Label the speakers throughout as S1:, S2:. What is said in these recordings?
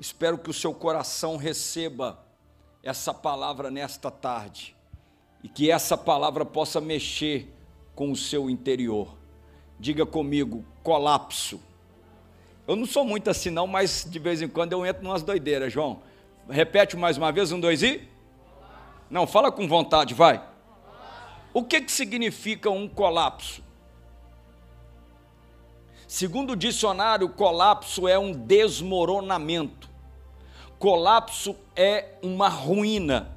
S1: Espero que o seu coração receba essa palavra nesta tarde e que essa palavra possa mexer com o seu interior. Diga comigo, colapso. Eu não sou muito assim não, mas de vez em quando eu entro numas doideiras, João. Repete mais uma vez, 1, 2 e? Não, fala com vontade, vai. O que significa um colapso? Segundo o dicionário, colapso é um desmoronamento. Colapso é uma ruína,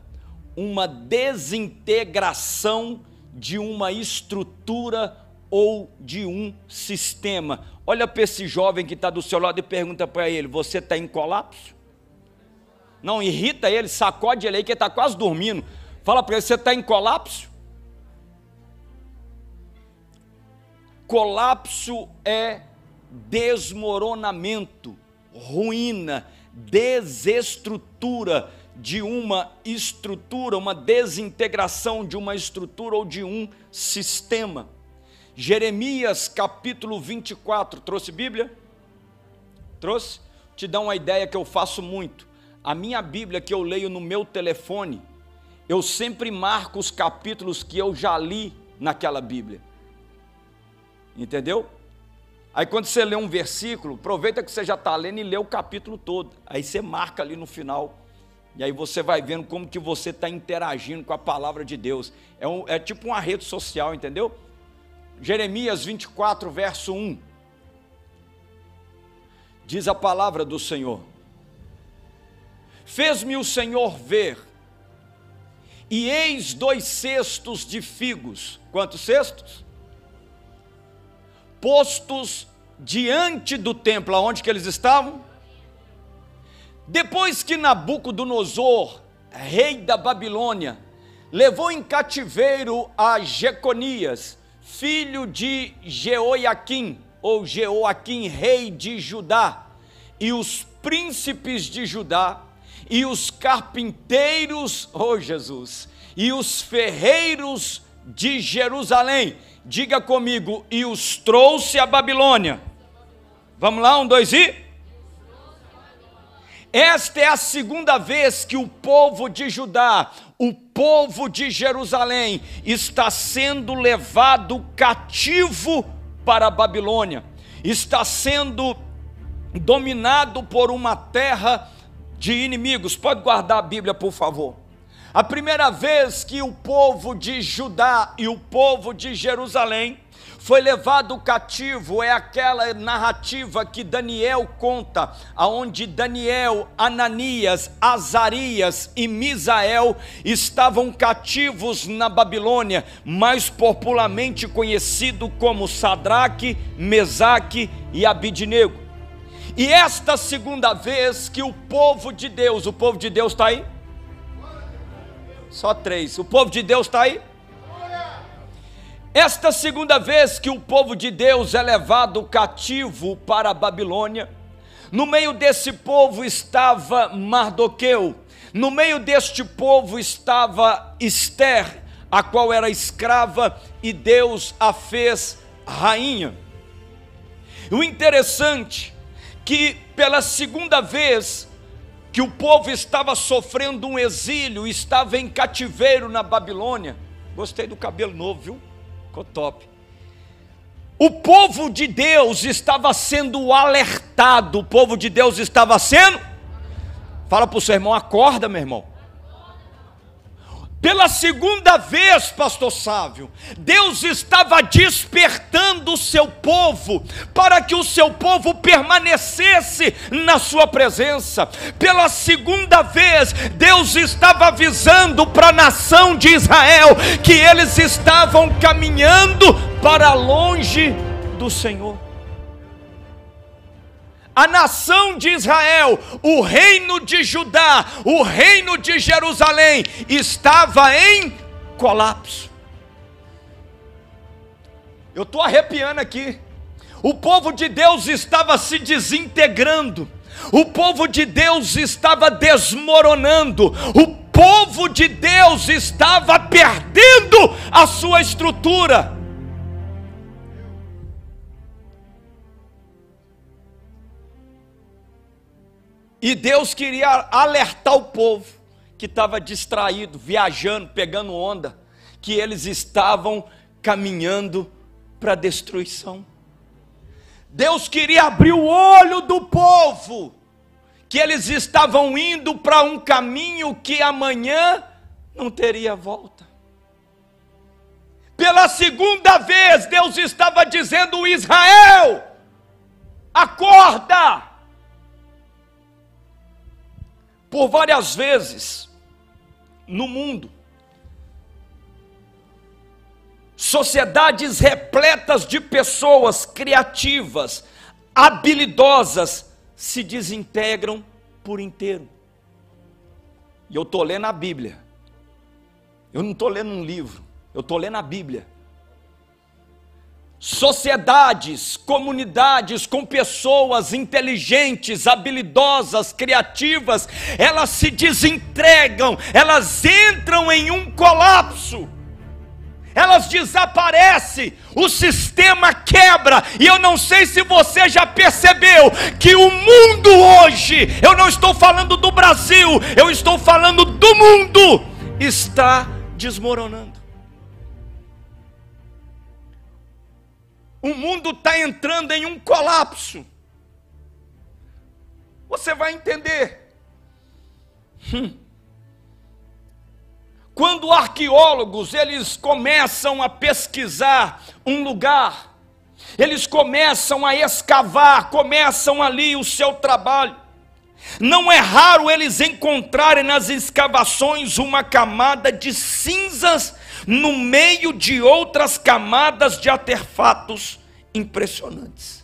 S1: uma desintegração de uma estrutura ou de um sistema. Olha para esse jovem que está do seu lado e pergunta para ele, você está em colapso? Não, irrita ele, sacode ele aí que ele está quase dormindo. Fala para ele, você está em colapso? Colapso é desmoronamento, ruína, desestrutura de uma estrutura, uma desintegração de uma estrutura ou de um sistema. Jeremias capítulo 24, trouxe Bíblia? Trouxe? Te dá uma ideia que eu faço muito. A minha Bíblia que eu leio no meu telefone, eu sempre marco os capítulos que eu já li naquela Bíblia. Entendeu? Aí quando você lê um versículo, aproveita que você já está lendo e lê o capítulo todo. Aí você marca ali no final. E aí você vai vendo como que você está interagindo com a palavra de Deus. É tipo uma rede social, entendeu? Jeremias 24, verso 1. Diz a palavra do Senhor. Fez-me o Senhor ver, e eis 2 cestos de figos. Quantos cestos? Postos diante do templo, aonde que eles estavam? Depois que Nabucodonosor, rei da Babilônia, levou em cativeiro a Jeconias, filho de Jeoiaquim, ou Jeoaquim, rei de Judá, e os príncipes de Judá, e os carpinteiros, oh Jesus, e os ferreiros de Jerusalém, diga comigo, e os trouxe a Babilônia. Vamos lá, 1, 2 e? Esta é a segunda vez que o povo de Judá, o povo de Jerusalém, está sendo levado cativo para a Babilônia, está sendo dominado por uma terra de inimigos. Pode guardar a Bíblia, por favor. A primeira vez que o povo de Judá e o povo de Jerusalém foi levado cativo é aquela narrativa que Daniel conta, aonde Daniel, Ananias, Azarias e Misael estavam cativos na Babilônia, mais popularmente conhecido como Sadraque, Mesaque e Abidnego. E esta segunda vez que o povo de Deus está aí? Só 3, o povo de Deus está aí? Esta segunda vez que o povo de Deus é levado cativo para a Babilônia, no meio desse povo estava Mardoqueu, no meio deste povo estava Ester, a qual era escrava, e Deus a fez rainha. O interessante que pela segunda vez que o povo estava sofrendo um exílio, estava em cativeiro na Babilônia, gostei do cabelo novo, viu? Ficou top. O povo de Deus estava sendo alertado, o povo de Deus estava sendo, fala para o seu irmão, acorda meu irmão. Pela segunda vez, pastor Sávio, Deus estava despertando o seu povo, para que o seu povo permanecesse na sua presença. Pela segunda vez, Deus estava avisando para a nação de Israel, que eles estavam caminhando para longe do Senhor. A nação de Israel, o reino de Judá, o reino de Jerusalém, estava em colapso. Eu estou arrepiando aqui. O povo de Deus estava se desintegrando, o povo de Deus estava desmoronando, o povo de Deus estava perdendo a sua estrutura. E Deus queria alertar o povo que estava distraído, viajando, pegando onda, que eles estavam caminhando para a destruição. Deus queria abrir o olho do povo, que eles estavam indo para um caminho que amanhã não teria volta. Pela segunda vez, Deus estava dizendo: Israel, acorda! Por várias vezes, no mundo, sociedades repletas de pessoas criativas, habilidosas, se desintegram por inteiro. E eu estou lendo a Bíblia. Eu não estou lendo um livro, eu estou lendo a Bíblia. Sociedades, comunidades com pessoas inteligentes, habilidosas, criativas, elas se desentregam, elas entram em um colapso. Elas desaparecem, o sistema quebra, e eu não sei se você já percebeu que o mundo hoje, eu não estou falando do Brasil, eu estou falando do mundo, está desmoronando. O mundo está entrando em um colapso. Você vai entender. Quando arqueólogos, eles começam a pesquisar um lugar, eles começam a escavar, começam ali o seu trabalho, não é raro eles encontrarem nas escavações uma camada de cinzas no meio de outras camadas de artefatos impressionantes.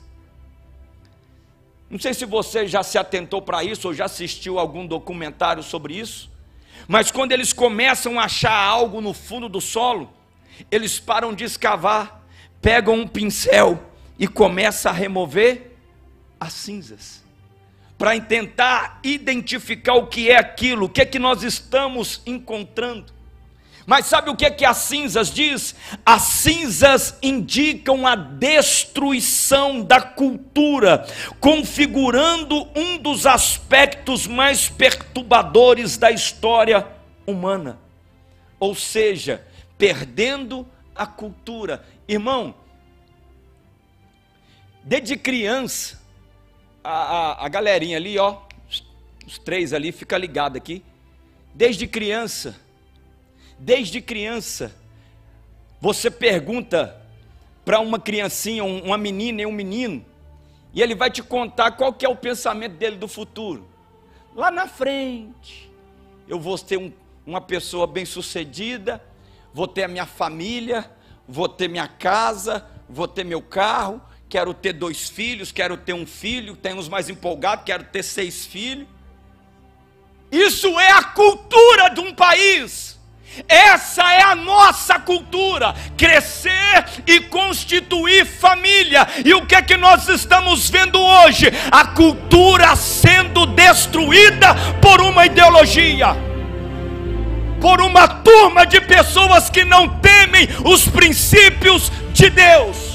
S1: Não sei se você já se atentou para isso ou já assistiu algum documentário sobre isso, mas quando eles começam a achar algo no fundo do solo, eles param de escavar, pegam um pincel e começam a remover as cinzas, para tentar identificar o que é aquilo, o que é que nós estamos encontrando. Mas sabe o que é que as cinzas diz? As cinzas indicam a destruição da cultura, configurando um dos aspectos mais perturbadores da história humana. Ou seja, perdendo a cultura. Irmão, desde criança, a galerinha ali, ó, os três ali, fica ligado aqui. Desde criança, você pergunta para uma criancinha, uma menina e um menino, e ele vai te contar qual que é o pensamento dele do futuro. Lá na frente, eu vou ter uma pessoa bem-sucedida, vou ter a minha família, vou ter minha casa, vou ter meu carro, quero ter 2 filhos, quero ter um filho, tem uns mais empolgados, quero ter 6 filhos. Isso é a cultura de um país. Essa é a nossa cultura, crescer e constituir família. E o que é que nós estamos vendo hoje? A cultura sendo destruída por uma ideologia, por uma turma de pessoas que não temem os princípios de Deus.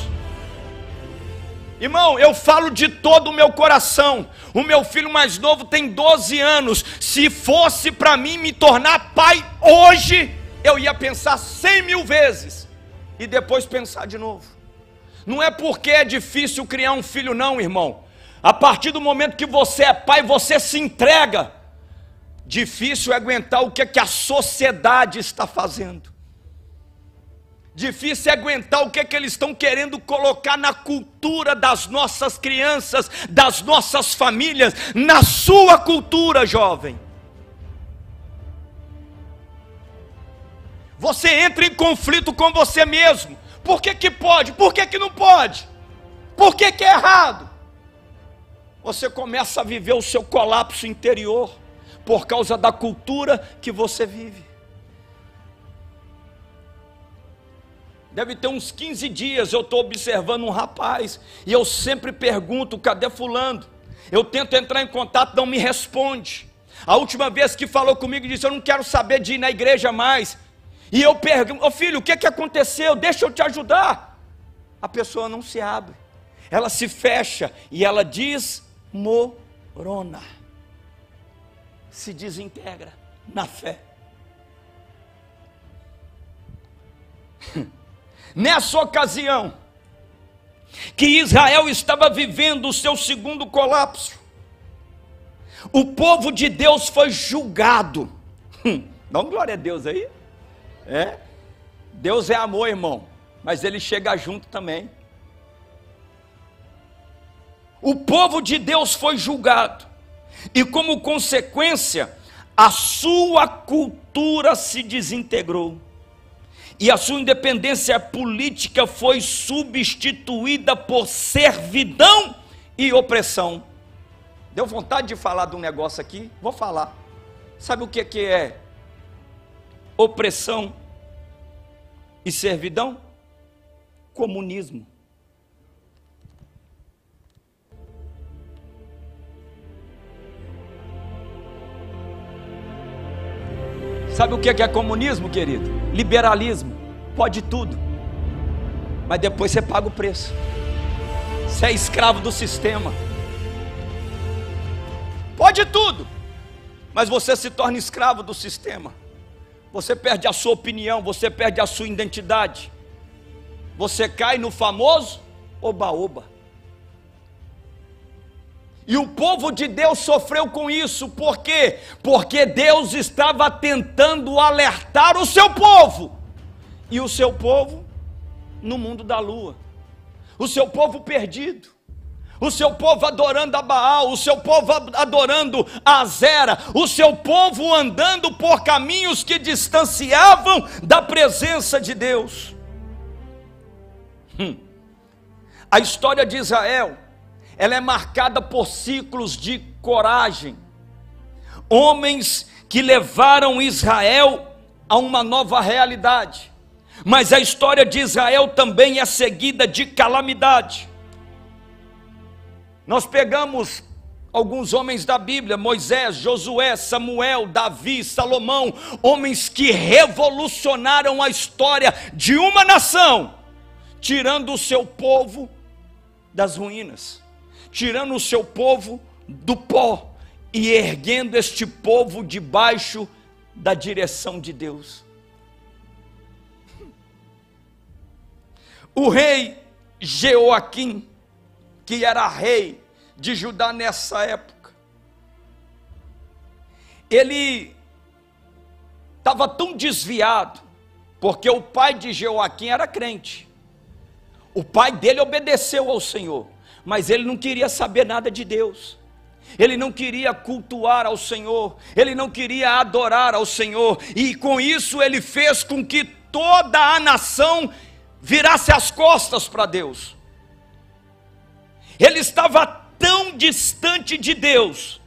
S1: Irmão, eu falo de todo o meu coração. O meu filho mais novo tem 12 anos. Se fosse para mim me tornar pai hoje, eu ia pensar 100.000 vezes e depois pensar de novo. Não é porque é difícil criar um filho não, irmão. A partir do momento que você é pai, você se entrega. Difícil é aguentar o que é que a sociedade está fazendo. Difícil é aguentar o que é que eles estão querendo colocar na cultura das nossas crianças, das nossas famílias, na sua cultura, jovem. Você entra em conflito com você mesmo. Por que que pode? Por que que não pode? Por que que é errado? Você começa a viver o seu colapso interior por causa da cultura que você vive. Deve ter uns 15 dias, eu estou observando um rapaz, e eu sempre pergunto, cadê fulano? Eu tento entrar em contato, não me responde. A última vez que falou comigo, disse, eu não quero saber de ir na igreja mais. E eu pergunto, ô filho, o que que aconteceu? Deixa eu te ajudar. A pessoa não se abre, ela se fecha, e ela desmorona. se desintegra na fé. Nessa ocasião, que Israel estava vivendo o seu segundo colapso, o povo de Deus foi julgado. Dá uma glória a Deus aí. Deus é amor, irmão, mas Ele chega junto também. O povo de Deus foi julgado, e como consequência, a sua cultura se desintegrou, e a sua independência política foi substituída por servidão e opressão. Deu vontade de falar de um negócio aqui? Vou falar. Sabe o que é opressão e servidão? Comunismo. Sabe o que é comunismo, querido? Liberalismo. Pode tudo, mas depois você paga o preço. Você é escravo do sistema. Pode tudo, mas você se torna escravo do sistema. Você perde a sua opinião, você perde a sua identidade. Você cai no famoso oba-oba. E o povo de Deus sofreu com isso. Por quê? Porque Deus estava tentando alertar o seu povo. E o seu povo no mundo da lua. O seu povo perdido. O seu povo adorando a Baal. O seu povo adorando a Azera. O seu povo andando por caminhos que distanciavam da presença de Deus. A história de Israel, ela é marcada por ciclos de coragem. Homens que levaram Israel a uma nova realidade. Mas a história de Israel também é seguida de calamidade. Nós pegamos alguns homens da Bíblia: Moisés, Josué, Samuel, Davi, Salomão, homens que revolucionaram a história de uma nação, tirando o seu povo das ruínas, tirando o seu povo do pó e erguendo este povo debaixo da direção de Deus. O rei Jeoaquim, que era rei de Judá nessa época, ele estava tão desviado, porque o pai de Jeoaquim era crente. O pai dele obedeceu ao Senhor, mas ele não queria saber nada de Deus. Ele não queria cultuar ao Senhor, ele não queria adorar ao Senhor, e com isso ele fez com que toda a nação virasse as costas para Deus. Ele estava tão distante de Deus,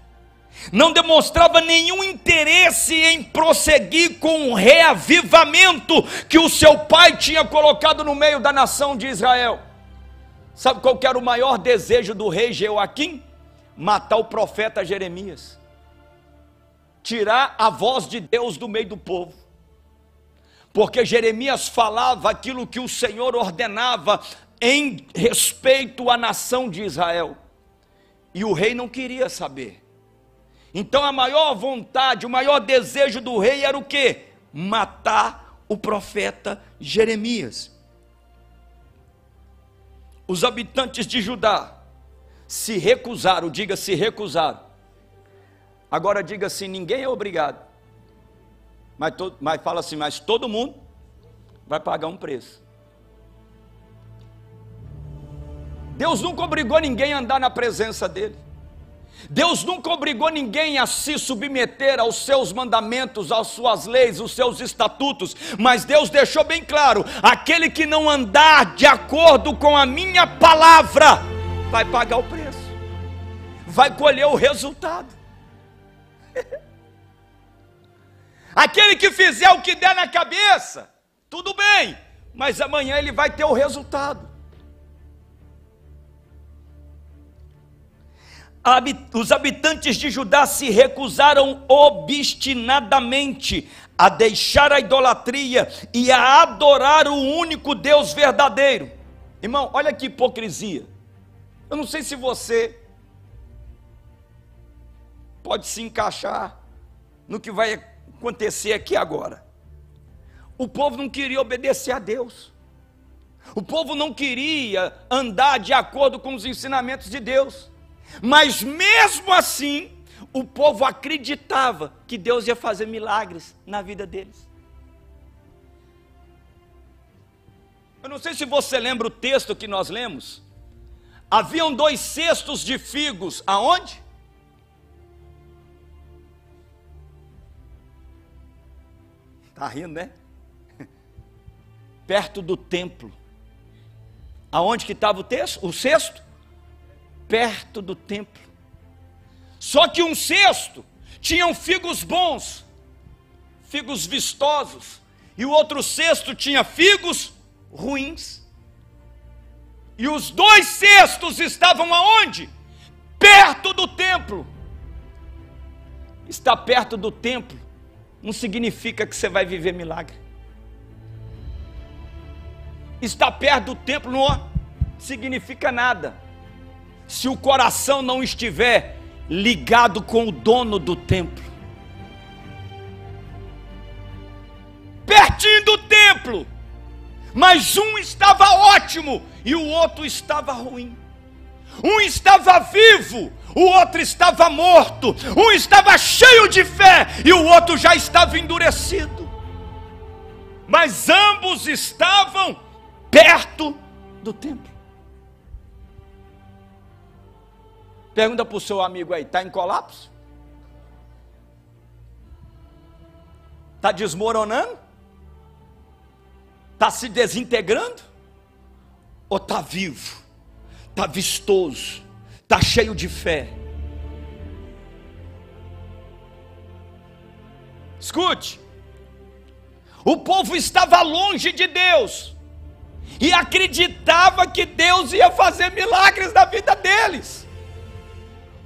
S1: não demonstrava nenhum interesse em prosseguir com o reavivamento que o seu pai tinha colocado no meio da nação de Israel. Sabe qual que era o maior desejo do rei Jeoaquim? Matar o profeta Jeremias, tirar a voz de Deus do meio do povo, porque Jeremias falava aquilo que o Senhor ordenava em respeito à nação de Israel, e o rei não queria saber. Então a maior vontade, o maior desejo do rei era o quê? Matar o profeta Jeremias. Os habitantes de Judá se recusaram, diga se recusaram. Agora diga assim: ninguém é obrigado, mas fala assim, mas todo mundo vai pagar um preço. Deus nunca obrigou ninguém a andar na presença dele. Deus nunca obrigou ninguém a se submeter aos seus mandamentos, às suas leis, os seus estatutos, mas Deus deixou bem claro: aquele que não andar de acordo com a minha palavra, vai pagar o preço, vai colher o resultado. Aquele que fizer o que der na cabeça, tudo bem, mas amanhã ele vai ter o resultado. Os habitantes de Judá se recusaram obstinadamente a deixar a idolatria e a adorar o único Deus verdadeiro. Irmão, olha que hipocrisia. Eu não sei se você pode se encaixar no que vai acontecer aqui agora. O povo não queria obedecer a Deus. O povo não queria andar de acordo com os ensinamentos de Deus. Mas mesmo assim, o povo acreditava que Deus ia fazer milagres na vida deles. Eu não sei se você lembra o texto que nós lemos. Haviam 2 cestos de figos, aonde? Está rindo, né? Perto do templo. Aonde que estava o cesto? Perto do templo. Só que um cesto tinha figos bons, figos vistosos, e o outro cesto tinha figos ruins. E os 2 cestos estavam aonde? Perto do templo. Estar perto do templo não significa que você vai viver milagre. Estar perto do templo não significa nada se o coração não estiver ligado com o dono do templo. Pertinho do templo, mas um estava ótimo e o outro estava ruim. Um estava vivo, o outro estava morto. Um estava cheio de fé e o outro já estava endurecido. Mas ambos estavam perto do templo. Pergunta para o seu amigo aí, está em colapso? Está desmoronando? Está se desintegrando? Ou está vivo? Está vistoso? Está cheio de fé? Escute, o povo estava longe de Deus e acreditava que Deus ia fazer milagres na vida deles.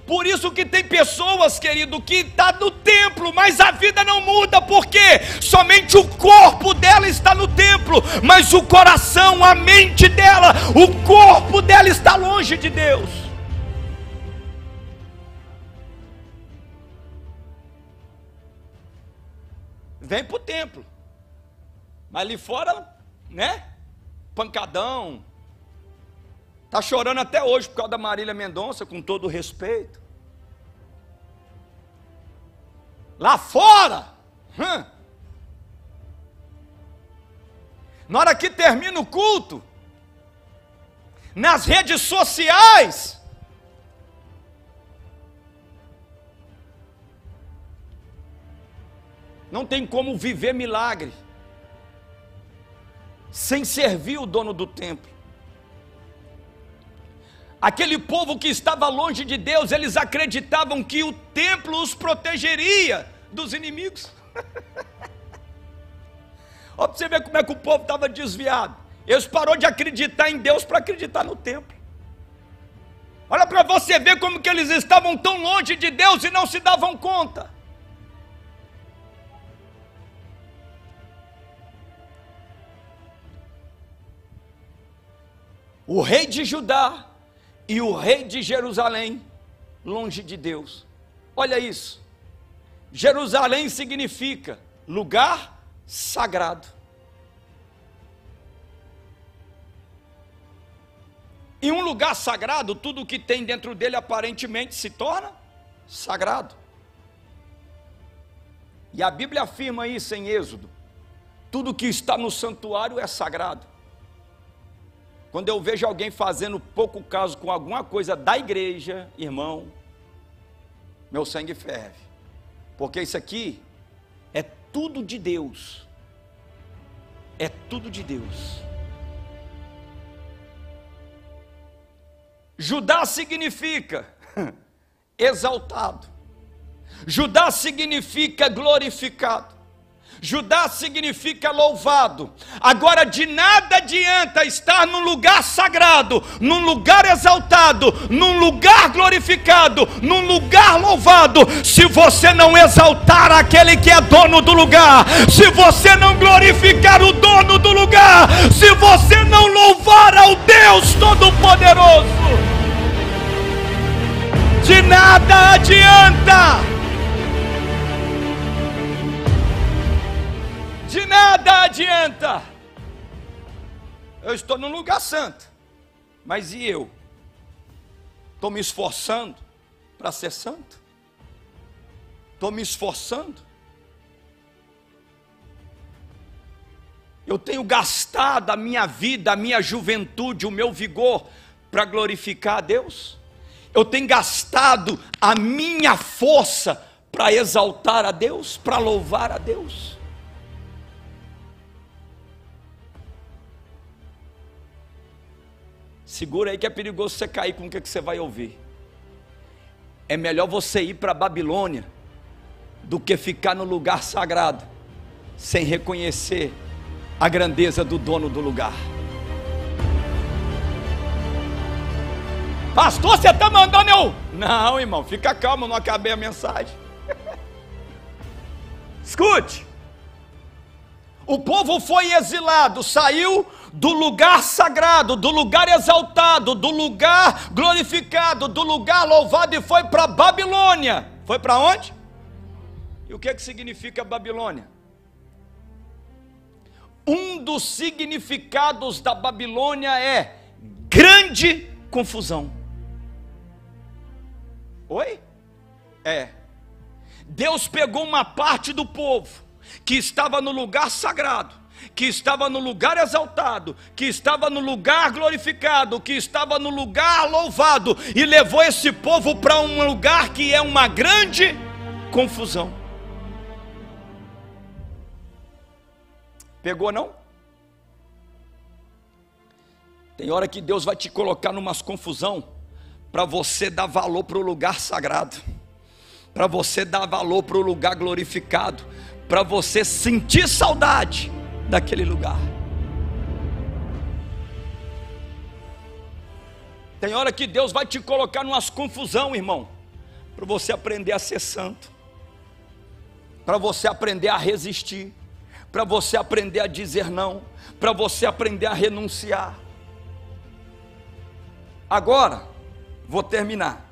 S1: Por isso que tem pessoas, querido, que está no templo, mas a vida não muda, porque somente o corpo dela está no templo, mas o coração, a mente dela, o corpo dela está longe de Deus. Vem para o templo, mas ali fora, né? Pancadão. Está chorando até hoje por causa da Marília Mendonça, com todo o respeito. Lá fora, na hora que termina o culto, nas redes sociais, não tem como viver milagre sem servir o dono do templo. Aquele povo que estava longe de Deus, eles acreditavam que o templo os protegeria dos inimigos. Olha para você ver como é que o povo estava desviado. Eles pararam de acreditar em Deus para acreditar no templo. Olha para você ver como que eles estavam tão longe de Deus e não se davam conta. O rei de Judá e o rei de Jerusalém, longe de Deus. Olha isso. Jerusalém significa lugar sagrado. E um lugar sagrado, tudo que tem dentro dele aparentemente se torna sagrado. E a Bíblia afirma isso em Êxodo. Tudo que está no santuário é sagrado. Quando eu vejo alguém fazendo pouco caso com alguma coisa da igreja, irmão, meu sangue ferve. Porque isso aqui é tudo de Deus. É tudo de Deus. Judá significa exaltado. Judá significa glorificado. Judá significa louvado. Agora, de nada adianta estar num lugar sagrado, num lugar exaltado, num lugar glorificado, num lugar louvado, se você não exaltar aquele que é dono do lugar, se você não glorificar o dono do lugar, se você não louvar ao Deus Todo-Poderoso, de nada adianta. adianta? Eu estou num lugar santo, mas e eu? Estou me esforçando para ser santo? Estou me esforçando? Eu tenho gastado a minha vida, a minha juventude, o meu vigor para glorificar a Deus? Eu tenho gastado a minha força para exaltar a Deus, para louvar a Deus? Segura aí que é perigoso você cair com o que você vai ouvir. É melhor você ir para a Babilônia do que ficar no lugar sagrado sem reconhecer a grandeza do dono do lugar. Pastor, você está mandando eu? Não, irmão, fica calmo, não acabei a mensagem. Escute. O povo foi exilado, saiu do lugar sagrado, do lugar exaltado, do lugar glorificado, do lugar louvado e foi para a Babilônia. Foi para onde? E o que significa Babilônia? Um dos significados da Babilônia é grande confusão. Oi? Deus pegou uma parte do povo que estava no lugar sagrado, que estava no lugar exaltado, que estava no lugar glorificado, que estava no lugar louvado, e levou esse povo para um lugar que é uma grande confusão. Pegou não? Tem hora que Deus vai te colocar numas confusão para você dar valor para o lugar sagrado, para você dar valor para o lugar glorificado, para você sentir saudade daquele lugar. Tem hora que Deus vai te colocar numas confusão, irmão, para você aprender a ser santo, para você aprender a resistir, para você aprender a dizer não, para você aprender a renunciar. Agora, vou terminar.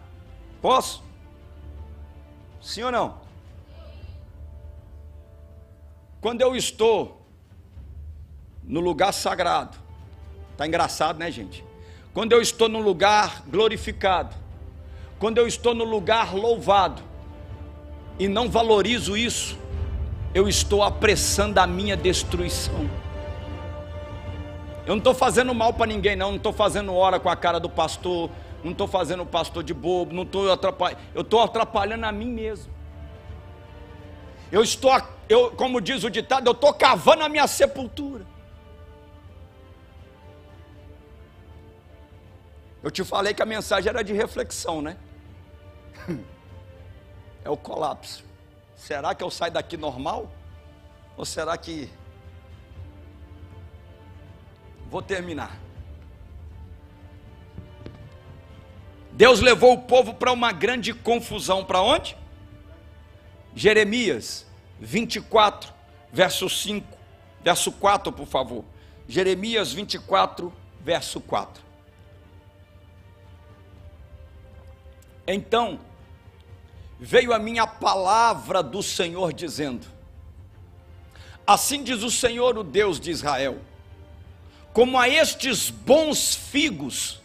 S1: Posso? Sim ou não? Quando eu estou no lugar sagrado, tá engraçado, né, gente? Quando eu estou no lugar glorificado, quando eu estou no lugar louvado e não valorizo isso, eu estou apressando a minha destruição. Eu não estou fazendo mal para ninguém, não estou fazendo hora com a cara do pastor, não estou fazendo o pastor de bobo, não estou atrapalhando, eu estou atrapalhando a mim mesmo. Como diz o ditado, eu estou cavando a minha sepultura. Eu te falei que a mensagem era de reflexão, né? É o colapso. Será que eu saio daqui normal? Ou será que... Vou terminar. Deus levou o povo para uma grande confusão. Para onde? Jeremias 24, verso 5, verso 4, por favor. Jeremias 24, verso 4. Então veio a minha palavra do Senhor dizendo: assim diz o Senhor, o Deus de Israel, como a estes bons figos.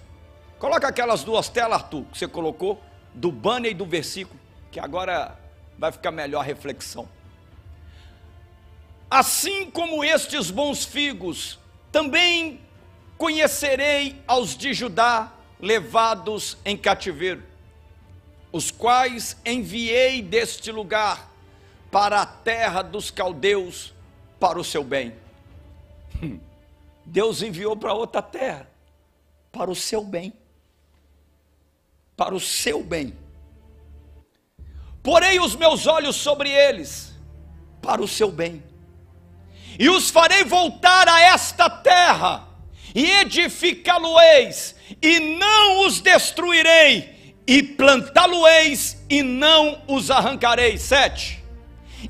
S1: Coloca aquelas duas telas, Arthur, que você colocou, do banner e do versículo, que agora vai ficar melhor a reflexão. Assim como estes bons figos, também conhecerei aos de Judá levados em cativeiro, os quais enviei deste lugar para a terra dos caldeus, para o seu bem. Deus enviou para outra terra, para o seu bem. Para o seu bem. Porei os meus olhos sobre eles, para o seu bem, e os farei voltar a esta terra, e edificá-lo-eis, e não os destruirei, e plantá-lo-eis, e não os arrancarei. 7.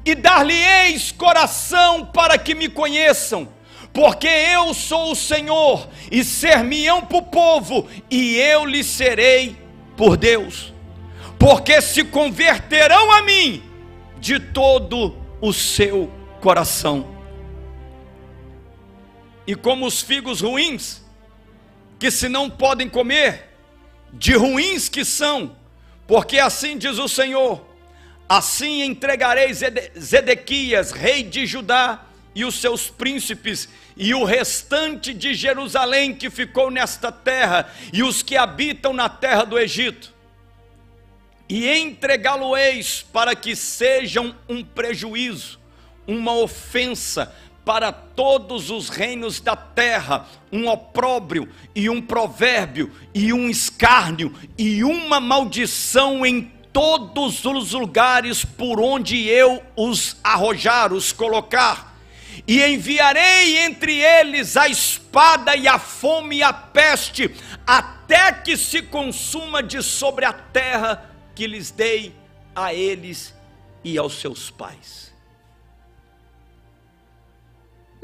S1: E dar-lhe-eis coração para que me conheçam, porque eu sou o Senhor, e ser-me-ão por povo, e eu lhes serei por Deus, porque se converterão a mim de todo o seu coração. e como os figos ruins, que se não podem comer, de ruins que são, porque assim diz o Senhor, assim entregarei Zedequias, rei de Judá, e os seus príncipes, e o restante de Jerusalém que ficou nesta terra, e os que habitam na terra do Egito, e entregá-lo-eis para que sejam um prejuízo, uma ofensa para todos os reinos da terra, um opróbrio e um provérbio e um escárnio e uma maldição em todos os lugares por onde eu os arrojar, os colocar. E enviarei entre eles a espada e a fome e a peste, até que se consuma de sobre a terra que lhes dei a eles e aos seus pais.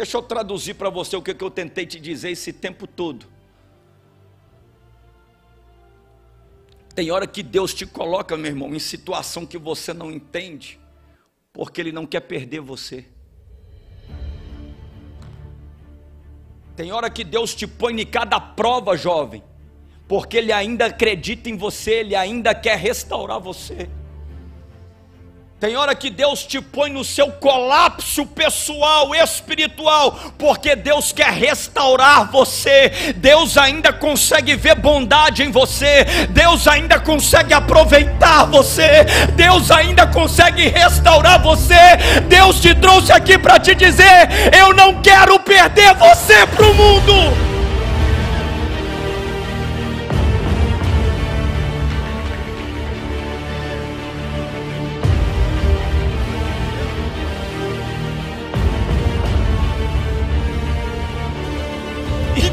S1: Deixa eu traduzir para você o que eu tentei te dizer esse tempo todo. Tem hora que Deus te coloca, meu irmão, em situação que você não entende, porque Ele não quer perder você. Tem hora que Deus te põe em cada prova, jovem, porque Ele ainda acredita em você, Ele ainda quer restaurar você. Tem hora que Deus te põe no seu colapso pessoal, espiritual, porque Deus quer restaurar você. Deus ainda consegue ver bondade em você, Deus ainda consegue aproveitar você, Deus ainda consegue restaurar você. Deus te trouxe aqui para te dizer: eu não quero perder você para o mundo.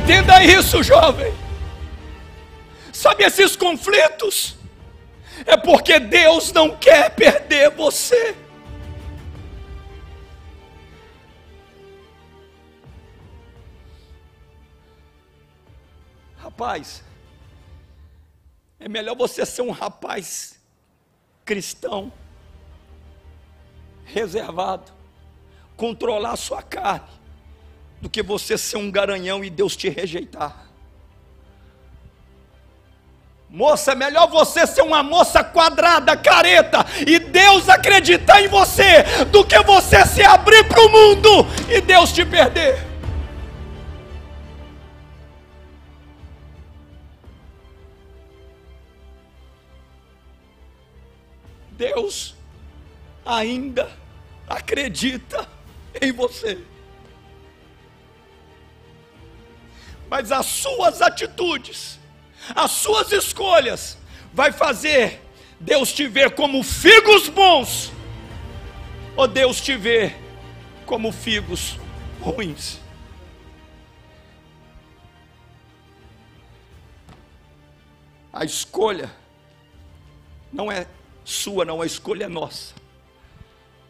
S1: Entenda isso, jovem. Sabe, esses conflitos é porque Deus não quer perder você. Rapaz, é melhor você ser um rapaz cristão, reservado, controlar a sua carne, do que você ser um garanhão e Deus te rejeitar. Moça, é melhor você ser uma moça quadrada, careta, e Deus acreditar em você, do que você se abrir para o mundo e Deus te perder. Deus ainda acredita em você. Mas as suas atitudes, as suas escolhas, vai fazer Deus te ver como figos bons, ou Deus te ver como figos ruins. A escolha não é sua, não, a escolha é nossa,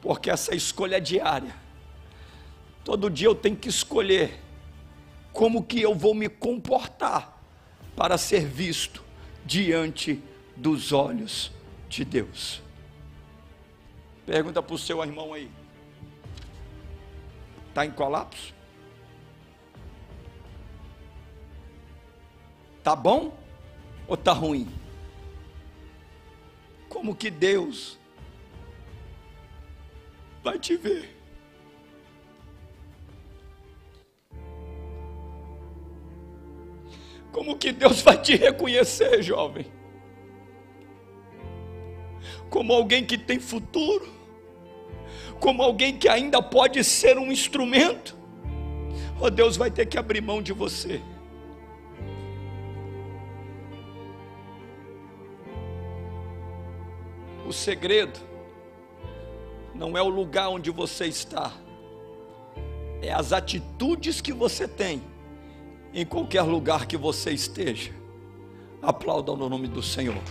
S1: porque essa escolha é diária. Todo dia eu tenho que escolher como que eu vou me comportar para ser visto diante dos olhos de Deus. Pergunta para o seu irmão aí: está em colapso? Está bom ou está ruim? Como que Deus vai te ver? Como que Deus vai te reconhecer, jovem? Como alguém que tem futuro? Como alguém que ainda pode ser um instrumento? Ou Deus vai ter que abrir mão de você? O segredo não é o lugar onde você está, é as atitudes que você tem em qualquer lugar que você esteja. Aplauda no nome do Senhor.